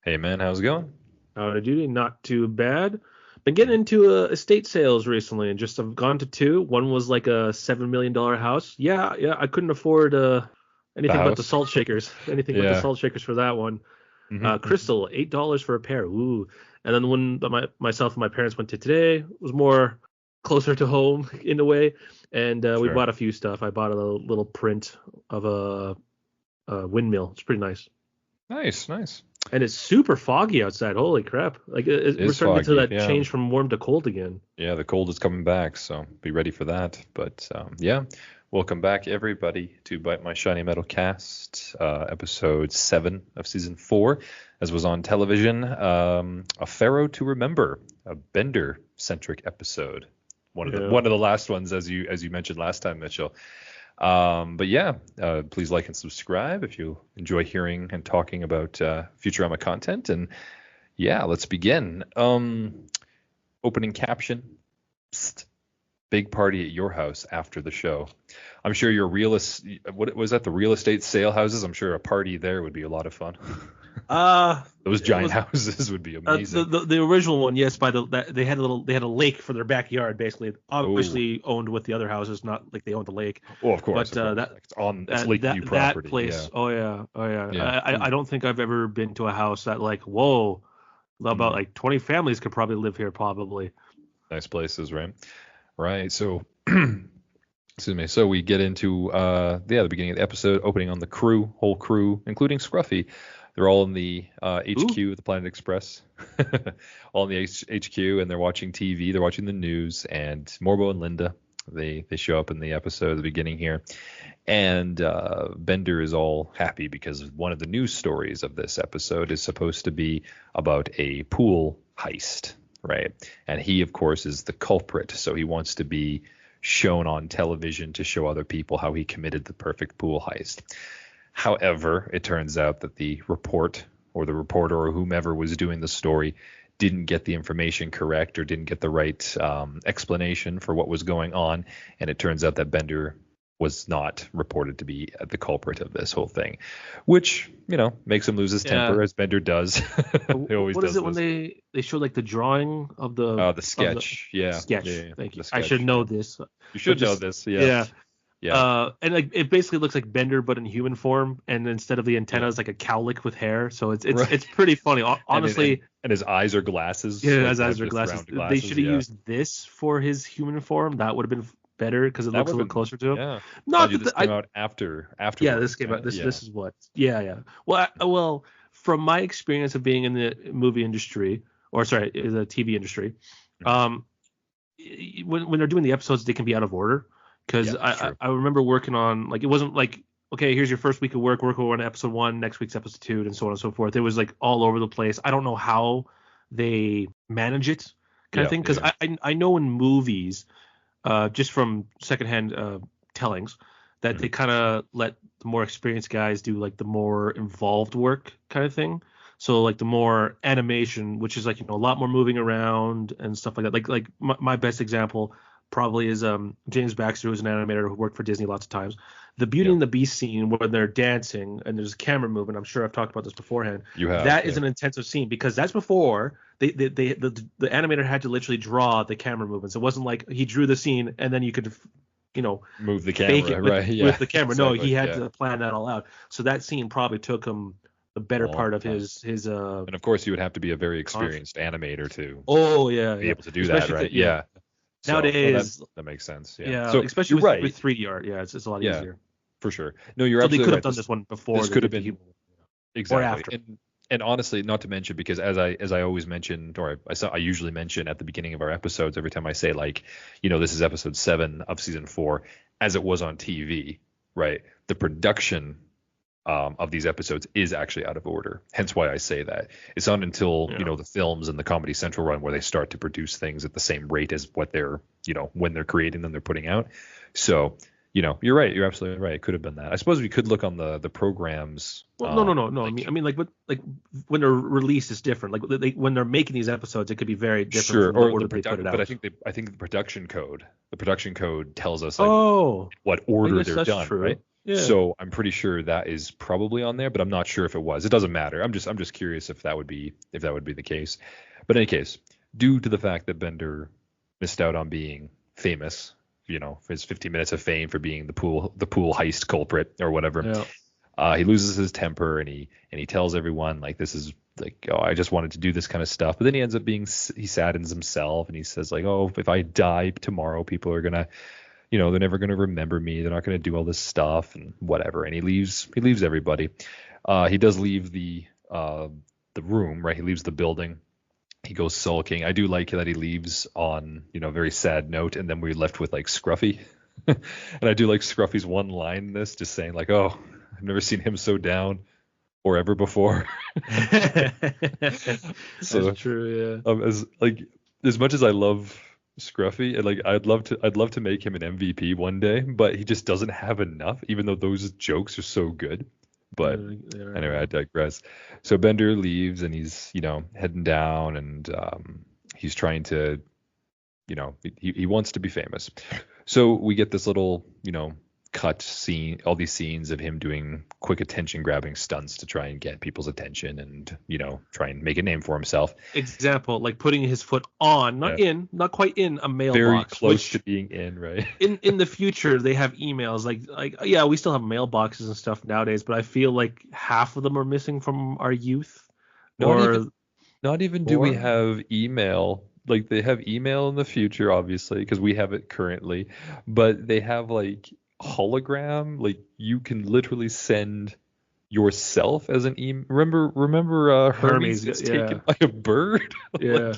Hey man, how's it going? Out of duty, not too bad. Been getting into estate sales recently, and just I've gone to two. One was like a $7 million house. Yeah, I couldn't afford The anything but the house? salt shakers. Anything but the Yeah. salt shakers for that one. Hmm. Crystal, $8 for a pair. Ooh. And then the one that myself and my parents went to today was more closer to home in a way, and we Sure. bought a few stuff. I bought a little print of a windmill. It's pretty nice. Nice, nice. And it's super foggy outside. Holy crap. Like It we're is starting to get to foggy. that Yeah. change from warm to cold again. Yeah, the cold is coming back, so be ready for that. But yeah, welcome back everybody to Bite My Shiny Metal Cast, episode 7 of season 4, as was on television. A Pharaoh to Remember, a Bender-centric episode. Yeah. One of the last ones, as you mentioned last time, Mitchell. But yeah, please like and subscribe if you enjoy hearing and talking about Futurama content. And yeah, let's begin. Opening caption: Psst, big party at your house after the show. I'm sure your what was that? The real estate sale houses. I'm sure a party there would be a lot of fun. Those It giant was houses would be the, amazing. the the original one, yes, they had a lake for their backyard, basically. Oh, Obviously owned with the other houses, not like they owned the lake. oh, of course, But of course. Like it's Lakeview that property. place, Yeah, oh yeah, oh yeah. yeah. I Ooh. don't think I've ever been to a house that like, whoa, about Mm, like 20 families could probably live here probably. nice places, right? Right. So, excuse me. So we get into the beginning of the episode, opening on the whole crew, including Scruffy. They're all in the Ooh. HQ, the Planet Express, all in the HQ, and they're watching TV. They're watching the news, and Morbo and Linda they show up in the episode at the beginning here, and Bender is all happy because one of the news stories of this episode is supposed to be about a pool heist, right? And he, of course, is the culprit, so he wants to be shown on television to show other people how he committed the perfect pool heist. However, it turns out that the report or the reporter or whomever was doing the story didn't get the information correct or didn't get the right explanation for what was going on. And it turns out that Bender was not reported to be the culprit of this whole thing, which, makes him lose his Yeah. temper, as Bender does. He always What is does it when this. they show like the drawing The of the sketch. Yeah. Yeah. sketch? Yeah. Thank you. The I should sketch. Yeah. know this, You but should know just this. Yeah. yeah. Yeah. And like it basically looks like Bender but in human form, and instead of the Yeah. antenna is like a cowlick with hair. So Right. it's pretty funny. And, and, Honestly, and his eyes are glasses, yeah, like as they have their just glasses. round They glasses. should have Yeah. used this for his human form. That would have been better because it That looks a would little have been, closer to him. yeah. Mind Not you, that this came I out yeah, this afterwards, came out. right? Yeah. This is what yeah. Well, from my experience of being in the movie industry, or sorry, the TV industry, Mhm. um, when they're doing the episodes, they can be out of order. Because Yeah, that's I true. I remember working on, like, it wasn't like, okay, here's your first week of work on episode one, next week's episode two, and so on and so forth. It was like all over the place. I don't know how they manage it, kind of Yeah, thing. Because yeah. I know in movies, just from secondhand tellings, that Mhm. they kind of let the more experienced guys do like the more involved work kind of thing. So like the more animation, which is like, a lot more moving around and stuff like that. Like my best example probably is James Baxter, who's an animator who worked for Disney lots of times. The Beauty Yeah. and the Beast scene where they're dancing and there's a camera movement. I'm sure I've talked about this beforehand. You have, That is yeah. an intensive scene because that's before the animator had to literally draw the camera movements. It wasn't like he drew the scene and then you could, Move the fake camera, it with right? Yeah, with the camera. No, exactly. he had Yeah. to plan that all out. So that scene probably took him the A better long part of time. his And of course, you would have to be a very con- experienced animator to Oh yeah, be yeah. able to do that, Especially right? yeah. Yeah. So, well, that Nowadays, that makes sense. Yeah. yeah, So especially you're with right. 3D art, yeah, it's a lot Yeah, easier. for sure. No, you're So they absolutely could have right. done This this one before this they could have did the been human, or exactly. after. And honestly, not to mention, because as I always mentioned, or I usually mention at the beginning of our episodes, every time I say, like, this is episode 7 of season 4, as it was on TV, right? The production of these episodes is actually out of order. Hence why I say that. It's not until, Yeah. the films and the Comedy Central run where they start to produce things at the same rate as what they're, when they're creating them, they're putting out. So, you're right. You're absolutely right. It could have been that. I suppose we could look on the programs. Well, no. Like, I mean, like when they're released, it's different. Like when they're making these episodes, it could be very different sure, from the or the order they put it product, but out. I think the production code tells us like Oh, what I order guess they're that's done, right? true. Yeah. So I'm pretty sure that is probably on there, but I'm not sure if it was. It doesn't matter. I'm just curious if that would be the case. But in any case, due to the fact that Bender missed out on being famous, for his 15 minutes of fame for being the pool heist culprit or whatever, Yeah. he loses his temper and he tells everyone like this is like, oh, I just wanted to do this kind of stuff. But then he ends up he saddens himself and he says like, oh, if I die tomorrow, people are gonna, they're never gonna remember me. They're not gonna do all this stuff and whatever. And he leaves everybody. He does leave the room, right? He leaves the building. He goes sulking. I do like that he leaves on, a very sad note, and then we're left with like Scruffy. And I do like Scruffy's one line in this, just saying like, "Oh, I've never seen him so down or ever before." So, That's true. Yeah. as much as I love Scruffy, and like I'd love to make him an MVP one day, but he just doesn't have enough, even though those jokes are so good. But anyway, I digress. So Bender leaves and he's, heading down and he's trying to, he wants to be famous. So we get this little, cut scene, all these scenes of him doing quick attention grabbing stunts to try and get people's attention and, try and make a name for himself. Example, like putting his foot on, not quite in a mailbox. Very close to being in, right? in the future, they have emails like yeah, we still have mailboxes and stuff nowadays, but I feel like half of them are missing from our youth. Not even do we have email. Like they have email in the future, obviously, because we have it currently, but they have like hologram. Like you can literally send yourself as an email. Remember Hermes gets taken by a bird? Yeah.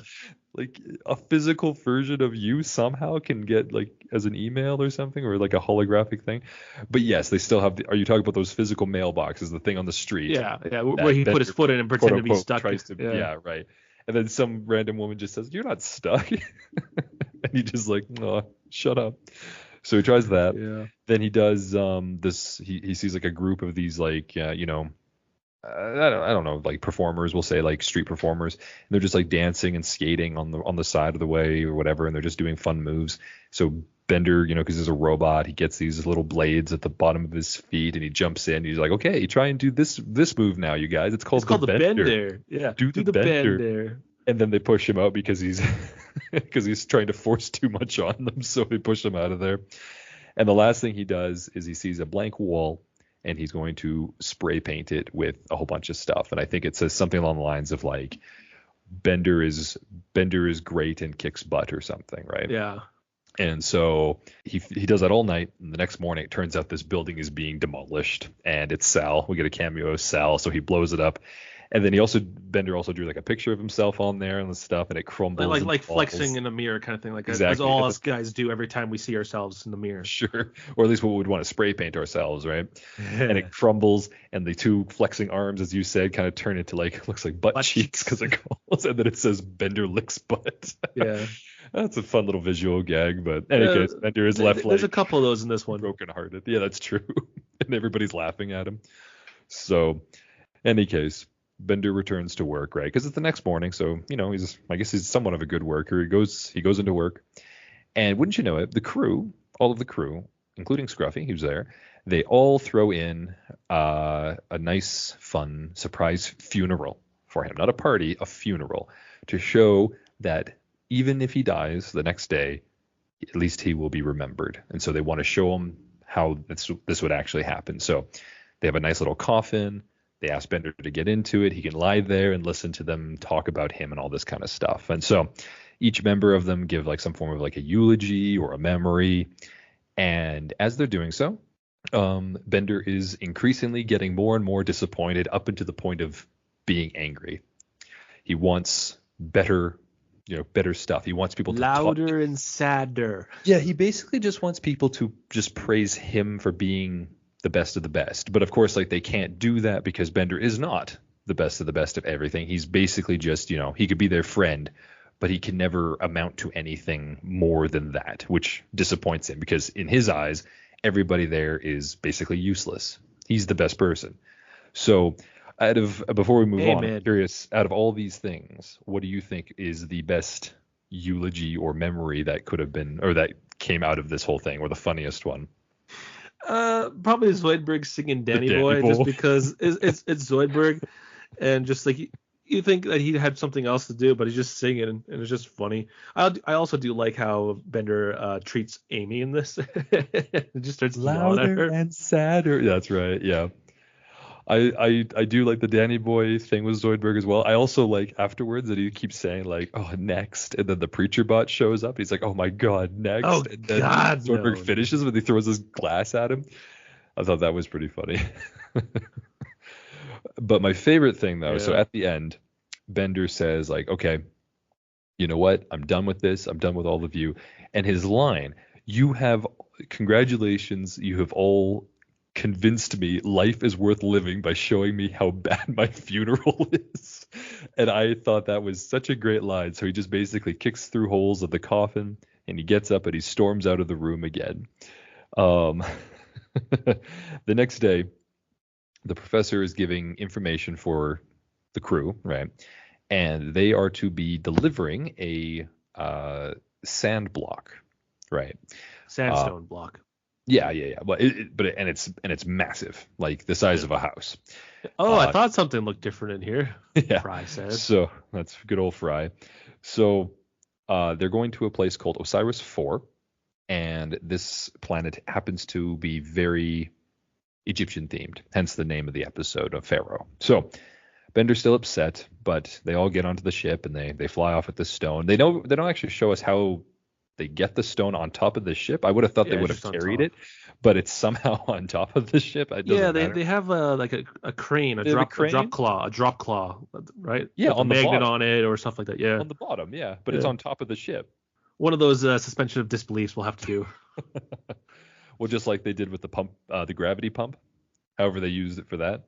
like a physical version of you somehow can get like as an email or something, or like a holographic thing. But yes, they still have are you talking about those physical mailboxes, the thing on the street? Yeah, where he put his foot in and pretend to be stuck. Yeah, right. And then some random woman just says, "You're not stuck." And he just like, "Oh, shut up." So he tries that. Yeah. Then he does this. He sees like a group of these like I don't know, like performers, we'll say like street performers, and they're just like dancing and skating on the side of the way or whatever, and they're just doing fun moves. So Bender, because he's a robot, he gets these little blades at the bottom of his feet and he jumps in. He's like, okay, try and do this move now, you guys. It's called the Bender. Yeah, do the Bender. And then they push him out because he's trying to force too much on them, so they push him out of there. And the last thing he does is he sees a blank wall and he's going to spray paint it with a whole bunch of stuff. And I think it says something along the lines of like Bender is great and kicks butt or something, right? Yeah. And so he does that all night. And the next morning, it turns out this building is being demolished, and it's Sal. We get a cameo of Sal, so he blows it up. And then Bender also drew like a picture of himself on there and stuff, and it crumbles. Like flexing in a mirror kind of thing, like exactly. As all us guys do every time we see ourselves in the mirror. Sure, or at least we would want to spray paint ourselves, right? And it crumbles, and the two flexing arms, as you said, kind of turn into like looks like butt cheeks because it calls, and then it says Bender licks butt. Yeah. That's a fun little visual gag, but in any case, Bender is left There's a couple of those in this one. Broken-hearted. Yeah, that's true. And everybody's laughing at him. So, in any case, Bender returns to work, right? Because it's the next morning, so he's somewhat of a good worker. He goes into work, and wouldn't you know it, all of the crew, including Scruffy, who's there, they all throw in a nice, fun surprise funeral for him. Not a party, a funeral, to show that even if he dies the next day, at least he will be remembered. And so they want to show him how this would actually happen. So they have a nice little coffin. They ask Bender to get into it. He can lie there and listen to them talk about him and all this kind of stuff. And so each member of them give like some form of like a eulogy or a memory. And as they're doing so, Bender is increasingly getting more and more disappointed up into the point of being angry. He wants better stuff. He wants people to louder and sadder. Yeah, he basically just wants people to just praise him for being the best of the best. But of course, like they can't do that because Bender is not the best of the best of everything. He's basically just, he could be their friend, but he can never amount to anything more than that, which disappoints him because in his eyes, everybody there is basically useless. He's the best person. So before we move on, I'm curious, out of all these things, what do you think is the best eulogy or memory that could have been, or that came out of this whole thing, or the funniest one? Probably Zoidberg singing The Danny Danny Boy, just Boy. because it's Zoidberg, and just like you think that he had something else to do, but he's just singing, and it's just funny. I also do like how Bender treats Amy in this. He just starts yelling at Louder her. and sadder. That's right. Yeah. I do like the Danny Boy thing with Zoidberg as well. I also like afterwards that he keeps saying like, "Oh, next," and then the preacher bot shows up. He's like, "Oh my god, Oh next!" And then God, Zoidberg no. finishes when he throws his glass at him. I thought that was pretty funny. But my favorite thing though, so Yeah. at the end, Bender says like, "Okay, you know what? I'm done with this. I'm done with all of you." And his line, "You have congratulations. You have all convinced me life is worth living by showing me how bad my funeral is." And I thought that was such a great line. So he just basically kicks through holes of the coffin and he gets up and he storms out of the room again. Um, the next day, the professor is giving information for the crew, right? And they are to be delivering a sand block, right? Uh, Sandstone block. yeah. But it's massive, like the size Yeah. of a house. Oh, I Uh, thought something looked different in here. yeah. Fry said. So that's good old Fry. So they're going to a place called Osiris 4, and this planet happens to be very Egyptian themed, hence the name of the episode of Pharaoh. So Bender's still upset, but they all get onto the ship and they fly off with the stone. They don't actually show us how they get the stone on top of the ship. I would have thought they Yeah, would it's have just on carried top. it, but it's somehow on top of the ship. It Yeah, doesn't they matter. they have like a crane, They have a drop crane? claw, right? Yeah, With a on the magnet bottom. on it or stuff like that. Yeah, On the bottom, yeah, but it's yeah. on top of the ship. One of those suspension of disbeliefs we'll have to do. Well, just like they did with the pump, the gravity pump. However, they used it for that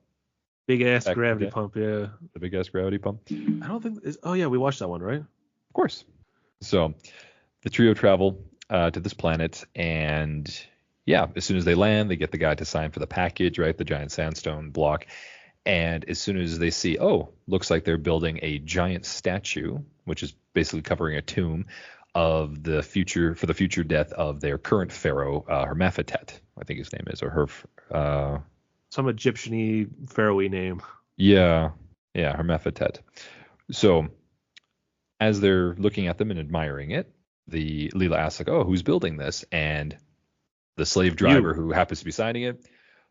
Big ass back in the gravity day, pump. Yeah. the big ass gravity pump. I don't think. Oh yeah, we watched that one, right? Of course. So the trio travel to this planet, and yeah, as soon as they land, they get the guy to sign for the package, right? The giant sandstone block. And as soon as they see, oh, looks like they're building a giant statue, which is basically covering a tomb of the future death of their current pharaoh, Hermaphatet, I think his name is, or her. Some Egyptian-y, pharaoh-y name. Yeah, Hermaphatet. So as they're looking at them and admiring it, the Leela asks like, "Oh, who's building this?" And the slave driver You. who happens to be signing it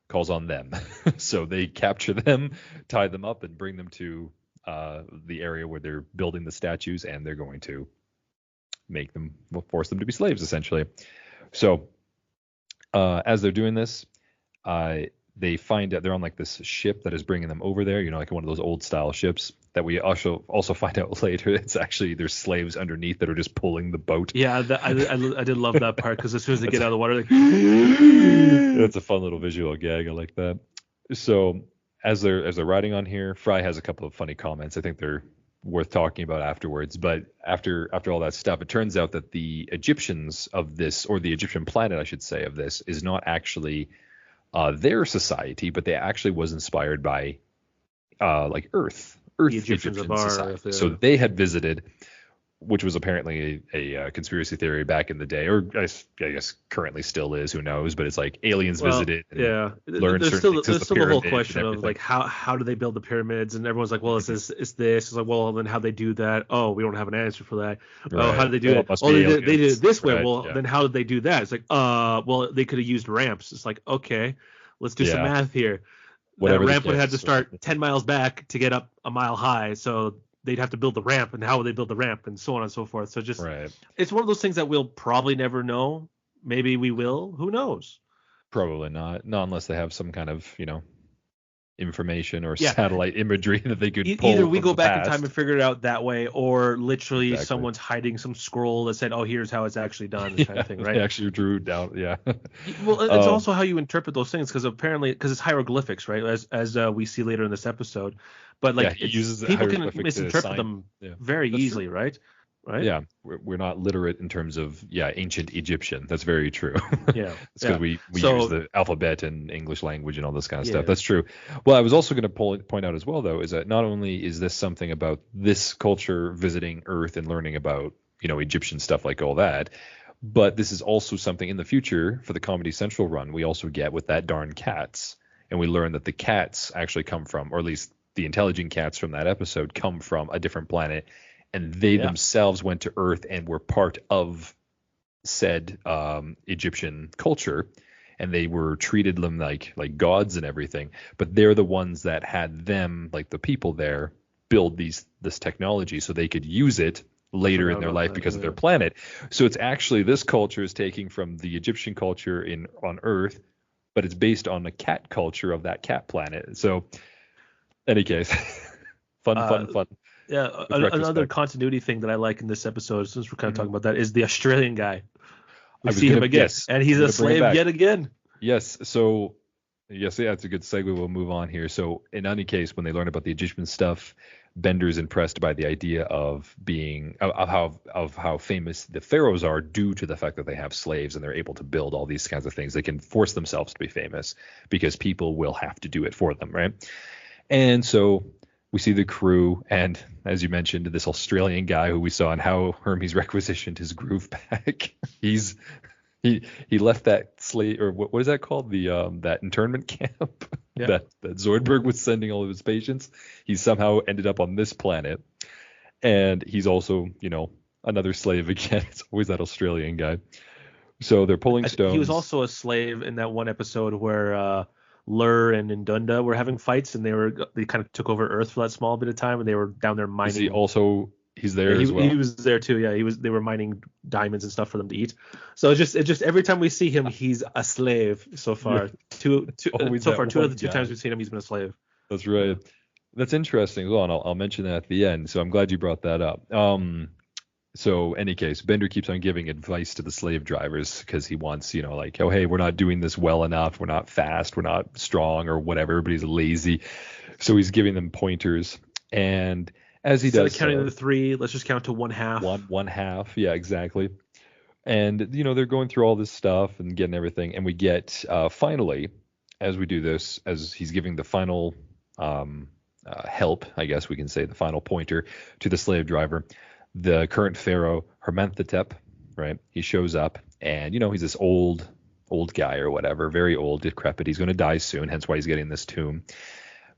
calls on them. So they capture them, tie them up, and bring them to the area where they're building the statues, and they're going to force them to be slaves, essentially. So as they're doing this, they find out they're on like this ship that is bringing them over there, like one of those old style ships that we also find out later. It's actually there's slaves underneath that are just pulling the boat. Yeah, I did love that part because as soon as they get out of the water, like, That's a fun little visual gag. I like that. So as they're riding on here, Fry has a couple of funny comments. I think they're worth talking about afterwards. But after all that stuff, it turns out that the Egyptians of this, or the Egyptian planet, I should say, of this, is not actually their society, but they actually was inspired by like Earth the Egyptians of Egyptian our society. Earth. So they had visited, which was apparently a conspiracy theory back in the day, or I guess currently still is. Who knows? But it's like aliens Well, visited and yeah. learned There's certain still things as there's the still the whole pyramids and question of everything. like how do they build the pyramids, and everyone's like, well, it's this, it's this. It's like, well, then how they do that? Oh, we don't have an answer for that. Oh, how Right. did they do Well, it? it must Oh, be they did aliens. it this way. Right. Well, Yeah. then how did they do that? It's like, well, they could have used ramps. It's like, okay, let's do some Yeah. math here. Whatever That the ramp would have to case. Right. start 10 miles back to get up a mile high, so they'd have to build the ramp, and how would they build the ramp, and so on and so forth. So just Right. it's one of those things that we'll probably never know. Maybe we will. Who knows? Probably not. Not unless they have some kind of, information or Yeah. satellite imagery that they could pull Either we from go the back in past. time and figure it out that way, or literally Exactly. someone's hiding some scroll that said, "Oh, here's how it's actually done," this kind of thing, They right? actually drew down. Yeah. Well, it's Um, also how you interpret those things, because it's hieroglyphics, right? As we see later in this episode, but yeah, like he uses the people can hieroglyphic to misinterpret sign. them Yeah, very that's true. easily, right? Right? Yeah, we're not literate in terms of ancient Egyptian. That's very true. Yeah. It's because Yeah. we So use the alphabet and English language and all this kind of stuff. yeah. That's true. Well, I was also going to point out as well, though, is that not only is this something about this culture visiting Earth and learning about Egyptian stuff like all that, But this is also something in the future for the Comedy Central run we also get with that darn cats. And we learn that the cats actually come from, or at least the intelligent cats from that episode come from a different planet. And they themselves went to Earth and were part of said Egyptian culture. And they were treated them like gods and everything. But they're the ones that had them, like the people there, build this technology so they could use it later in their life because of their planet. So it's actually, this culture is taking from the Egyptian culture on Earth, but it's based on the cat culture of that cat planet. So any case, fun. Yeah, another continuity thing that I like in this episode, since we're kind of talking about that, is the Australian guy. We see him again, and he's a slave yet again. Yes. So yes, yeah, it's a good segue. We'll move on here. So in any case, when they learn about the Egyptian stuff, Bender's impressed by the idea of being of how famous the pharaohs are due to the fact that they have slaves and they're able to build all these kinds of things. They can force themselves to be famous because people will have to do it for them, right? And so we see the crew, and as you mentioned, this Australian guy who we saw and how Hermes requisitioned his groove back. He left that slave, or what is that called? That internment camp that Zoidberg was sending all of his patients. He somehow ended up on this planet, and he's also, another slave again. It's always that Australian guy. So they're pulling stones. He was also a slave in that one episode where Lur and Ndunda were having fights, and they kind of took over Earth for that small bit of time, and they were down there mining. He's there as well. He was there too. Yeah, they were mining diamonds and stuff for them to eat. So it's just every time we see him, he's a slave so far. Yeah. Two of the two times we've seen him, he's been a slave. That's right. That's interesting as well, and I'll mention that at the end. So I'm glad you brought that up. So any case, Bender keeps on giving advice to the slave drivers because he wants, oh, hey, we're not doing this well enough. We're not fast. We're not strong or whatever. Everybody's lazy. So he's giving them pointers. And as he does, instead of counting to 3, let's just count to 1/2. One half. Yeah, exactly. And, they're going through all this stuff and getting everything. And we get finally, as we do this, as he's giving the final help, I guess we can say, the final pointer to the slave driver, the current pharaoh Hermenthotep, right? He shows up, and he's this old guy or whatever, very old, decrepit. He's going to die soon, hence why he's getting this tomb.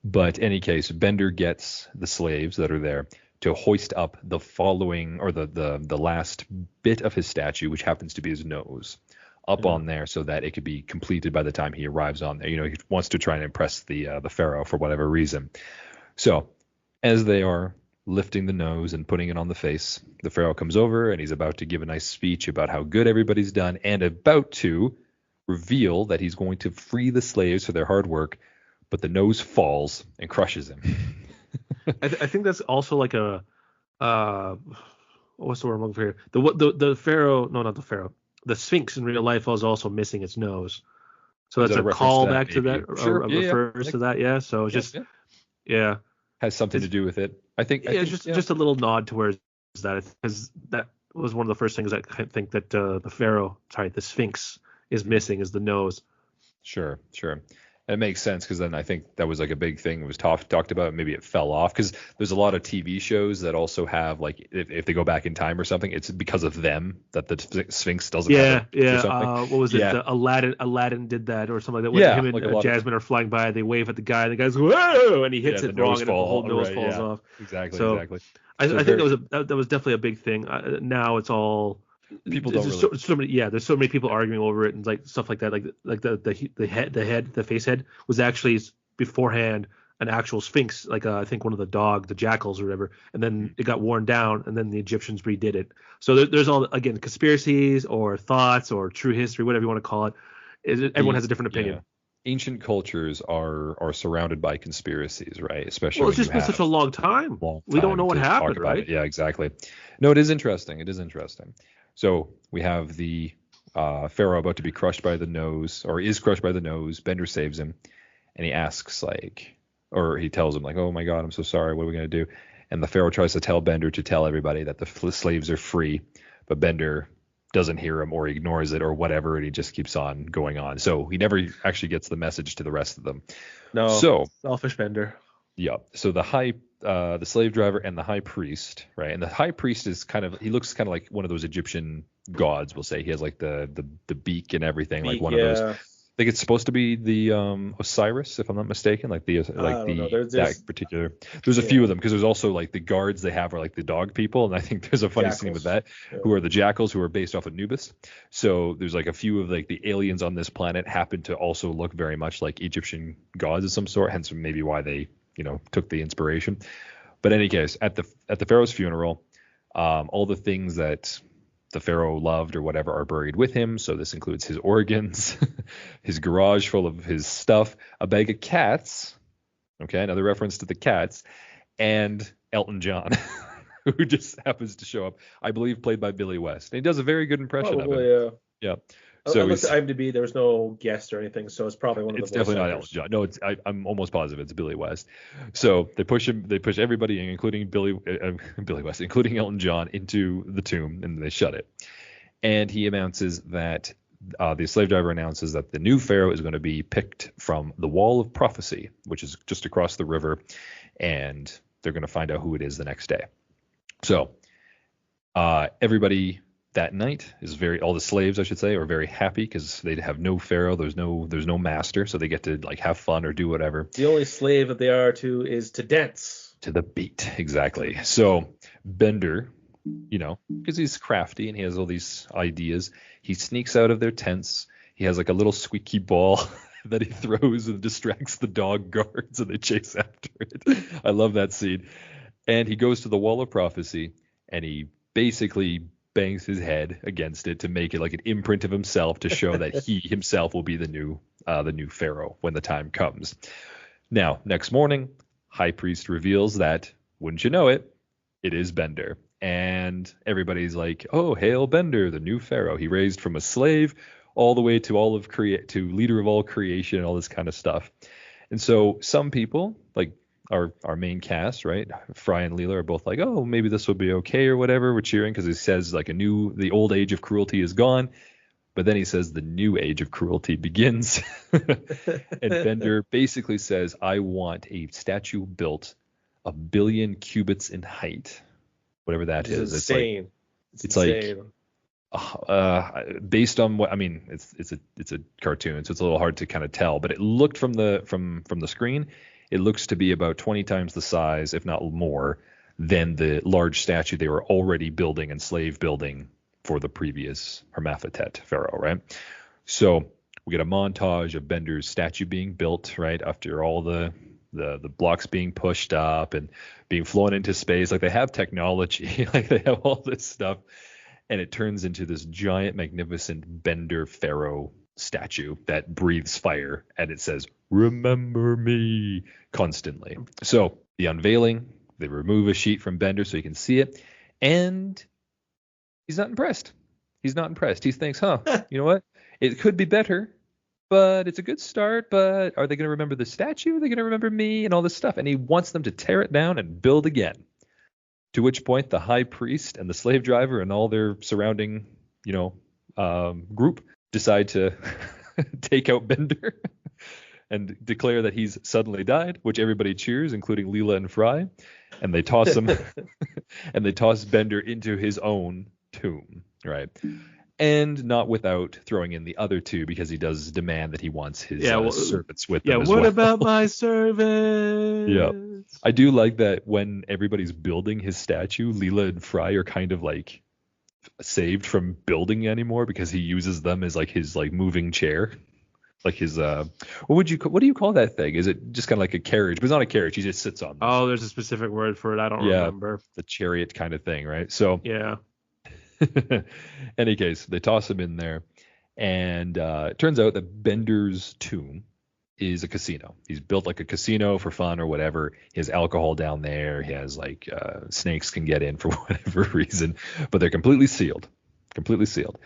But in any case, Bender gets the slaves that are there to hoist up the following, or the last bit of his statue, which happens to be his nose, up on there so that it could be completed by the time he arrives on there. He wants to try and impress the pharaoh for whatever reason. So as they are lifting the nose and putting it on the face, the pharaoh comes over and he's about to give a nice speech about how good everybody's done and about to reveal that he's going to free the slaves for their hard work, but the nose falls and crushes him. I think that's also like a what's the word I'm looking for here? The pharaoh, no, not the pharaoh. The Sphinx in real life was also missing its nose, so that's a callback to that, refers to that. Yeah, so just has something to do with it. I think just a little nod to where that, because that was one of the first things I think that the Sphinx is missing, is the nose. Sure. It makes sense, because then I think that was like a big thing. It was talked about. Maybe it fell off because there's a lot of TV shows that also have, like, if they go back in time or something, it's because of them that the Sphinx doesn't have it or something. What was it? The Aladdin did that or something like that. When him and Jasmine are flying by, they wave at the guy, and the guy's whoa, and he hits it wrong, and the whole nose falls off. Exactly. I think that was definitely a big thing. Now it's all. People don't really. There's so many people arguing over it and like stuff like that. Like the face head was actually beforehand an actual sphinx, like I think one of the jackals or whatever, and then it got worn down, and then the Egyptians redid it. So there's all, again, conspiracies or thoughts or true history, whatever you want to call it. Everyone has a different opinion. Ancient cultures are surrounded by conspiracies, right? Especially it's just been such a long time. We don't know what happened, right? Yeah, exactly. No, it is interesting. So we have the pharaoh about to be crushed by the nose, or is crushed by the nose. Bender saves him, and he asks, or he tells him, oh my God, I'm so sorry. What are we going to do? And the pharaoh tries to tell Bender to tell everybody that the slaves are free, but Bender doesn't hear him or ignores it or whatever, and he just keeps on going on. So he never actually gets the message to the rest of them. No, so selfish Bender. Yeah. So the slave driver and the high priest, right? And the high priest is he looks kind of like one of those Egyptian gods, we'll say. He has like the beak and everything, like Beak, one of those. yeah. I think it's supposed to be the Osiris, if I'm not mistaken, like the I don't know. There's that particular. There's a few of them because there's also like the guards they have are like the dog people, and I think there's a funny scene with jackals. that, Yeah. who are the jackals who are based off of Anubis. So there's like a few of like the aliens on this planet happen to also look very much like Egyptian gods of some sort, hence maybe why they took the inspiration. But in any case, at the pharaoh's funeral, all the things that the pharaoh loved or whatever are buried with him. So this includes his organs, his garage full of his stuff, a bag of cats. Okay, another reference to the cats, and Elton John, who just happens to show up. I believe played by Billy West. And he does a very good impression of Probably, him. Yeah. I So looked at IMDb. There was no guest or anything, so it's probably one of the it's voice definitely not actors. Elton John. No, I'm almost positive it's Billy West. So they push him. They push everybody, including Billy West, including Elton John, into the tomb, and they shut it. And he announces that the slave driver announces that the new pharaoh is going to be picked from the Wall of Prophecy, which is just across the river, and they're going to find out who it is the next day. So everybody that night is all the slaves, I should say, are very happy because they have no pharaoh. There's no master, so they get to like have fun or do whatever. The only slave that they are to is to dance to the beat. Exactly. So Bender, because he's crafty and he has all these ideas, he sneaks out of their tents. He has like a little squeaky ball that he throws and distracts the dog guards and they chase after it. I love that scene. And he goes to the Wall of Prophecy and he basically bangs his head against it to make it like an imprint of himself to show that he himself will be the new pharaoh when the time comes. Now, next morning, High Priest reveals that, wouldn't you know it, it is Bender. And everybody's like, "Oh, hail Bender, the new pharaoh. He raised from a slave all the way to to leader of all creation and all this kind of stuff." And so some people, like our main cast, right, Fry and Leela, are both like, "Oh, maybe this will be okay or whatever." We're cheering because he says like the old age of cruelty is gone. But then he says the new age of cruelty begins. And Bender basically says, "I want a statue built 1,000,000,000 cubits in height." Whatever that is. Insane. It's like based on what I mean, it's a cartoon, so it's a little hard to kind of tell. But it looked from the screen, it looks to be about 20 times the size, if not more, than the large statue they were already building and slave building for the previous Hermaphatep pharaoh, right? So we get a montage of Bender's statue being built, right, after all the blocks being pushed up and being flown into space. Like they have technology, like they have all this stuff, and it turns into this giant, magnificent Bender pharaoh statue that breathes fire, and it says, "Remember me," constantly. So the unveiling, they remove a sheet from Bender so you can see it, and he's not impressed. He's not impressed. He thinks, you know what? It could be better, but it's a good start. But are they going to remember the statue? Are they going to remember me and all this stuff? And he wants them to tear it down and build again. To which point the high priest and the slave driver and all their surrounding, group decide to take out Bender and declare that he's suddenly died, which everybody cheers, including Leela and Fry. And they toss him and they toss Bender into his own tomb, right? And not without throwing in the other two, because he does demand that he wants his servants with him as well. Yeah, what about my servants? Yeah. I do like that when everybody's building his statue, Leela and Fry are kind of like saved from building anymore because he uses them as like his like moving chair. Like his what do you call that thing? Is it just kind of like a carriage? But it's not a carriage. He just sits on them. Oh, there's a specific word for it. I don't remember. The chariot kind of thing, right? So yeah. Any case, they toss him in there, and it turns out that Bender's tomb is a casino. He's built like a casino for fun or whatever. He has alcohol down there. He has like snakes can get in for whatever reason, but they're completely sealed. Completely sealed.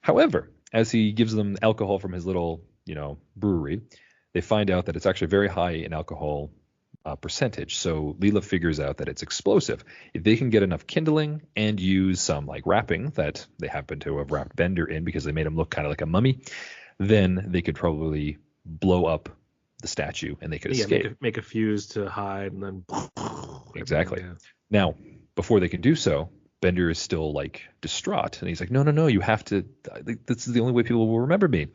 However, as he gives them alcohol from his little, brewery, they find out that it's actually very high in alcohol percentage. So Leela figures out that it's explosive. If they can get enough kindling and use some like wrapping that they happen to have wrapped Bender in because they made him look kind of like a mummy, then they could probably blow up the statue and they could escape. Make a fuse to hide and then Exactly. Yeah. Now, before they can do so, Bender is still like distraught, and he's like, no, you have to. This is the only way people will remember me.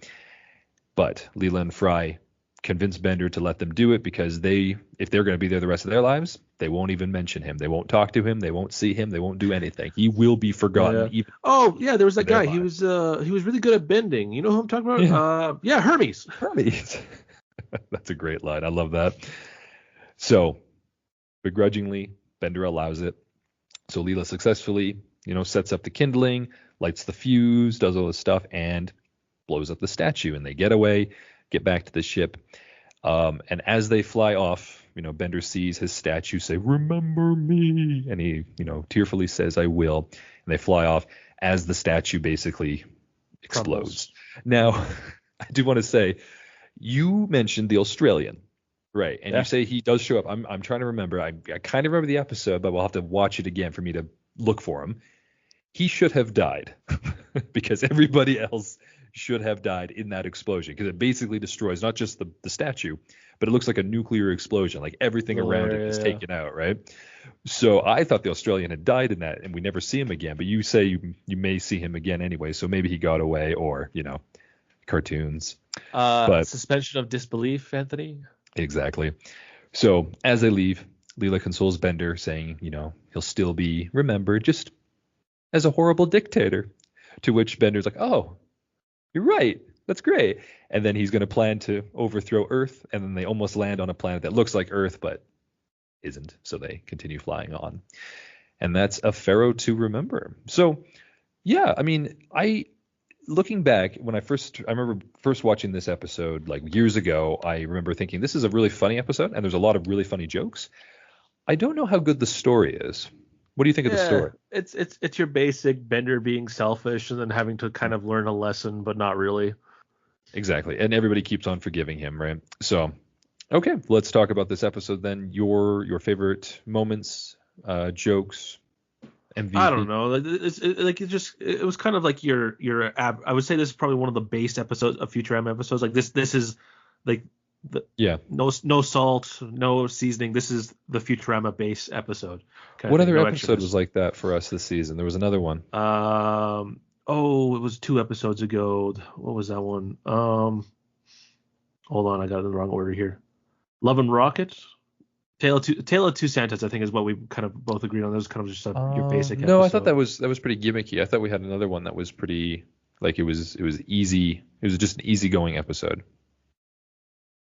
But Leela and Fry convince Bender to let them do it because if they're going to be there the rest of their lives, they won't even mention him. They won't talk to him. They won't see him. They won't do anything. He will be forgotten. Yeah. Oh yeah, there was that guy. He was really good at bending. You know who I'm talking about? Yeah, Hermes. Hermes. That's a great line. I love that. So begrudgingly, Bender allows it. So Leela successfully, sets up the kindling, lights the fuse, does all this stuff, and blows up the statue. And they get away, get back to the ship. And as they fly off, Bender sees his statue say, "Remember me," and he, tearfully says, "I will." And they fly off as the statue basically explodes. Now, I do want to say, you mentioned the Australian, right? And you say he does show up. I'm trying to remember. I kind of remember the episode, but we'll have to watch it again for me to look for him. He should have died because everybody else should have died in that explosion, because it basically destroys not just the statue, but it looks like a nuclear explosion. Like everything around it is taken out, right? So I thought the Australian had died in that, and we never see him again. But you say you may see him again anyway, so maybe he got away, or cartoons. But suspension of disbelief, Anthony. Exactly. So as they leave, Leela consoles Bender, saying, he'll still be remembered just as a horrible dictator. To which Bender's like, "Oh, you're right. That's great." And then he's going to plan to overthrow Earth, and then they almost land on a planet that looks like Earth but isn't. So they continue flying on. And that's a Pharaoh to remember. So, yeah, I mean, looking back, I remember first watching this episode like years ago, I remember thinking this is a really funny episode, and there's a lot of really funny jokes. I don't know how good the story is. What do you think of the story? It's your basic Bender being selfish and then having to kind of learn a lesson, but not really. Exactly. And everybody keeps on forgiving him, right? So, okay, let's talk about this episode then. Your favorite moments, jokes, MVP. I don't know. It was kind of like I would say this is probably one of the base episodes of Futurama episodes. Like this is like no salt, no seasoning. This is the Futurama base episode. What other episode was like that for us this season? There was another one. It was 2 episodes ago. What was that one? Hold on, I got it in the wrong order here. Love and Rocket. Tale of Two Santas, I think, is what we kind of both agreed on. That was kind of just your basic episode. No, I thought that was pretty gimmicky. I thought we had another one that was pretty, like, it was easy. It was just an easygoing episode.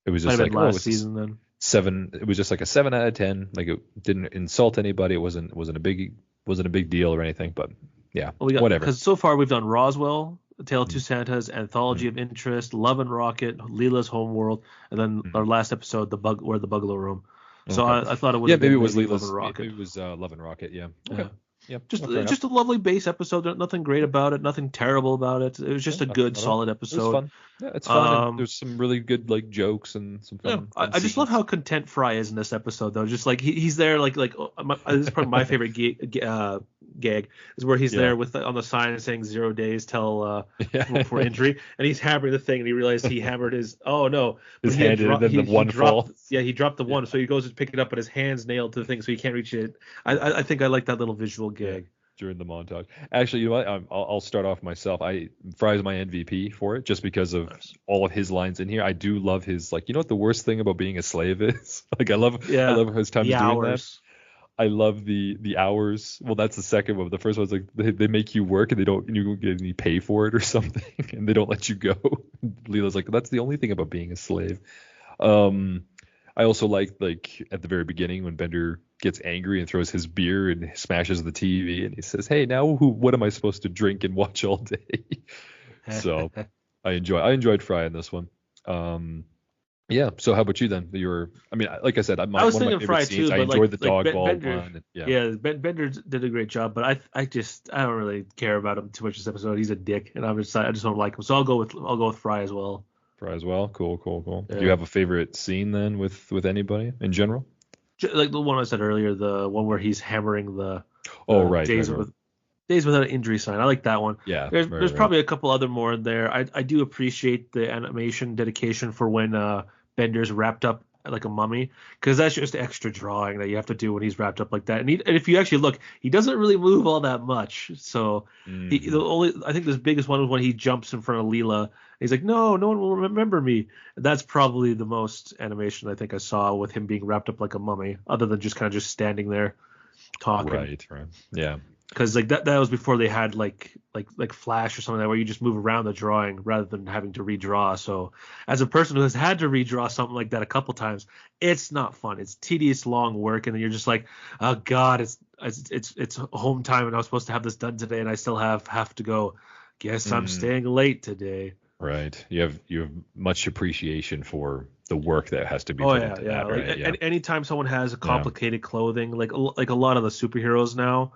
It was just like last season then. 7. It was just like a 7 out of 10. Like, it didn't insult anybody. It wasn't a big deal or anything. But yeah, whatever. Because so far we've done Roswell, Tale of Two Santas, Anthology of Interest, Love and Rocket, Leela's Homeworld, and then our last episode, the Bugalo Room. So I thought it was maybe it was Leela's Love and Rocket. Maybe it was Love and Rocket. Yeah. Okay. Yeah. Just a lovely base episode. Nothing great about it. Nothing terrible about it. It was just a good, solid episode. It was fun. Yeah, it's fun. There's some really good like jokes and some fun. Yeah, I just love how content Fry is in this episode though. Just like he's there this is probably my favorite gag is where he's there with on the sign saying 0 days till for injury, and he's hammering the thing and he realized he hammered his his hand and then the one fall. Yeah, he dropped the one, so he goes to pick it up, but his hand's nailed to the thing, so he can't reach it. I think I like that little visual gag during the montage. Actually, you know what? I'll start off myself. Fry's my MVP for it, just because of all of his lines in here. I do love his, like, you know what the worst thing about being a slave is? Like, I love his time doing that. I love the hours. Well, that's the second one. The first one's like they make you work and you don't get any pay for it or something, and they don't let you go. Leela's like, that's the only thing about being a slave. I also like at the very beginning when Bender gets angry and throws his beer and smashes the TV, and he says, "Hey, now what am I supposed to drink and watch all day?" So I enjoyed Fry in this one. Yeah. So how about you then? Like I said, I was thinking Fry too. I enjoyed the dog ball one. Bender did a great job, but I don't really care about him too much this episode. He's a dick, and I just don't like him. So I'll go with Fry as well. Fry as well. Cool. Yeah. Do you have a favorite scene then with anybody in general? Like the one I said earlier, the one where he's hammering the Days Without an Injury sign. I like that one. Yeah. There's probably a couple other more in there. I do appreciate the animation dedication for when Bender's wrapped up like a mummy, because that's just extra drawing that you have to do when he's wrapped up like that. And if you actually look, he doesn't really move all that much. So the only, I think, the biggest one was when he jumps in front of Leela. He's like, no, no one will remember me. That's probably the most animation I think I saw with him being wrapped up like a mummy, other than just kind of just standing there talking. Right. Yeah. Because like that was before they had like Flash or something like that, where you just move around the drawing rather than having to redraw. So as a person who has had to redraw something like that a couple times, it's not fun. It's tedious, long work, and then you're just like, oh god, it's home time, and I was supposed to have this done today, and I still have to go. Guess I'm staying late today. Right. You have much appreciation for the work that has to be put into that. Right. And anytime someone has a complicated clothing, like a lot of the superheroes now.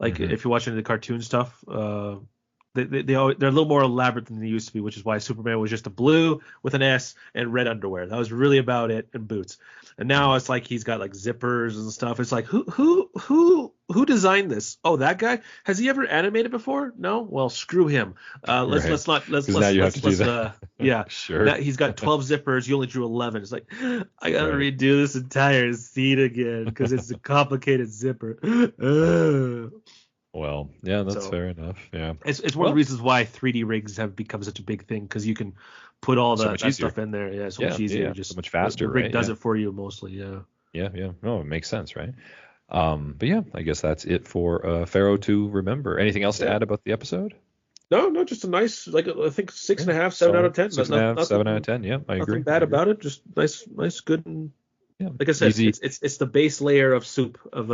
Like if you're watching the cartoon stuff, they're a little more elaborate than they used to be, which is why Superman was just a blue with an S and red underwear. That was really about it, and boots. And now it's like he's got like zippers and stuff. It's like who designed this? Oh, that guy. Has he ever animated before? No. Well, screw him. Let's have to do that. Yeah. Sure. Now he's got 12 zippers. You only drew 11. It's like, I gotta redo this entire scene again because it's a complicated zipper. Well, yeah, that's fair enough. Yeah, it's one of the reasons why 3D rigs have become such a big thing, because you can put all that stuff in there. Yeah, so much easier. Yeah, just so much faster. The rig does it for you mostly. Yeah. Yeah. No, it makes sense, right? But yeah, I guess that's it for Pharaoh to remember. Anything else to add about the episode? No, just a nice, like, I think 6.5, 7 out of 10. 6.5, 7 out of 10. Yeah, I agree. Nothing bad about it. Just nice, good. And, like I said, easy. It's the base layer of soup of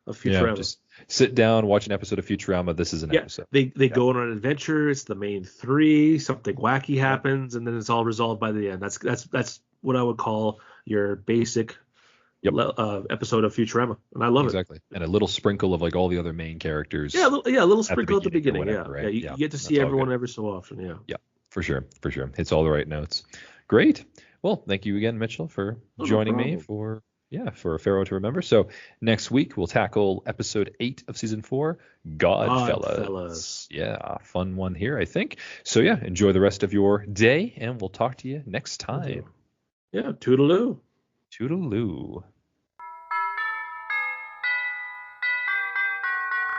Futurama. Yeah, just sit down, watch an episode of Futurama. This is an episode. They go on an adventure. It's the main three. Something wacky happens, and then it's all resolved by the end. That's what I would call your basic episode of Futurama, and I love it. Exactly. And a little sprinkle of like all the other main characters. Yeah, a little sprinkle at the beginning. Whatever, right? You get to see everyone every so often. Yeah, for sure. Hits all the right notes. Great. Well, thank you again, Mitchell, for joining me for Pharaoh to Remember. So next week we'll tackle episode 8 of season 4, Godfellas. Yeah, fun one here, I think. So yeah, enjoy the rest of your day, and we'll talk to you next time. Yeah, toodaloo. Toodaloo.